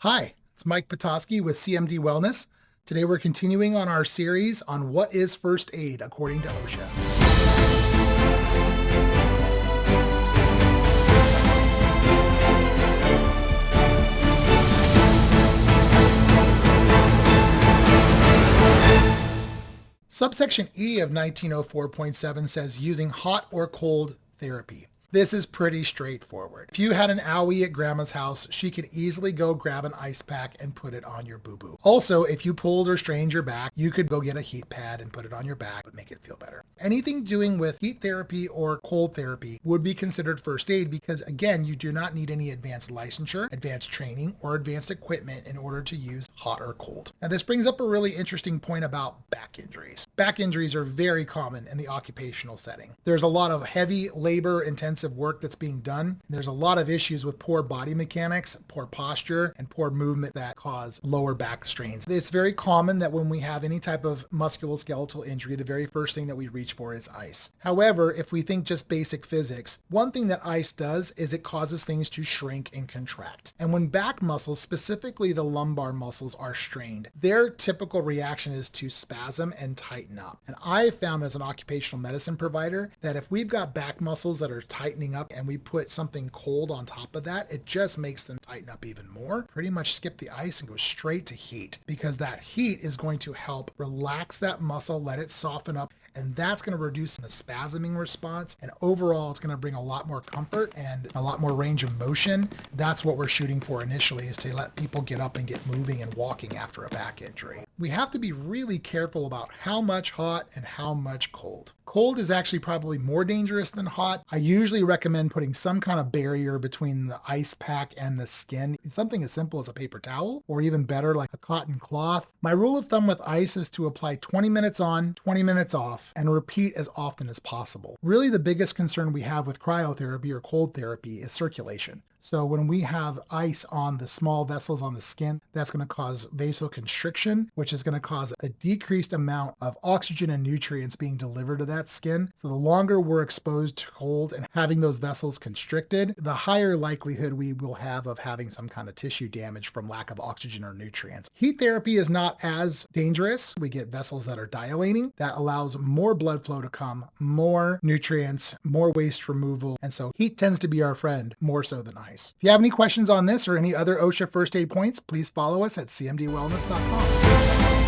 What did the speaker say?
Hi, it's Mike Petoskey with CMD Wellness. Today we're continuing on our series on what is first aid according to OSHA. Subsection E of 1904.7 says using hot or cold therapy. This is pretty straightforward. If you had an owie at grandma's house, she could easily go grab an ice pack and put it on your boo-boo. Also, if you pulled or strained your back, you could go get a heat pad and put it on your back but make it feel better. Anything doing with heat therapy or cold therapy would be considered first aid because, again, you do not need any advanced licensure, advanced training, or advanced equipment in order to use hot or cold. Now, this brings up a really interesting point about back injuries. Back injuries are very common in the occupational setting. There's a lot of heavy labor-intensive work that's being done. There's a lot of issues with poor body mechanics, poor posture, and poor movement that cause lower back strains. It's very common that when we have any type of musculoskeletal injury, the very first thing that we reach for is ice. However, if we think just basic physics, one thing that ice does is it causes things to shrink and contract. And when back muscles, specifically the lumbar muscles, are strained, their typical reaction is to spasm and tighten up. And I found as an occupational medicine provider that if we've got back muscles that are tightening up and we put something cold on top of that, it just makes them tighten up even more. Pretty much skip the ice and go straight to heat, because that heat is going to help relax that muscle, let it soften up, and that's going to reduce the spasming response. And overall, it's going to bring a lot more comfort and a lot more range of motion. That's what we're shooting for initially, is to let people get up and get moving and walking after a back injury. We have to be really careful about how much hot and how much cold. Cold is actually probably more dangerous than hot. I usually recommend putting some kind of barrier between the ice pack and the skin. Something as simple as a paper towel, or even better, like a cotton cloth. My rule of thumb with ice is to apply 20 minutes on, 20 minutes off, and repeat as often as possible. Really, the biggest concern we have with cryotherapy or cold therapy is circulation. So when we have ice on the small vessels on the skin, that's going to cause vasoconstriction, which is going to cause a decreased amount of oxygen and nutrients being delivered to that skin. So the longer we're exposed to cold and having those vessels constricted, the higher likelihood we will have of having some kind of tissue damage from lack of oxygen or nutrients. Heat therapy is not as dangerous. We get vessels that are dilating. That allows more blood flow to come, more nutrients, more waste removal. And so heat tends to be our friend more so than ice. If you have any questions on this or any other OSHA first aid points, please follow us at cmdwellness.com.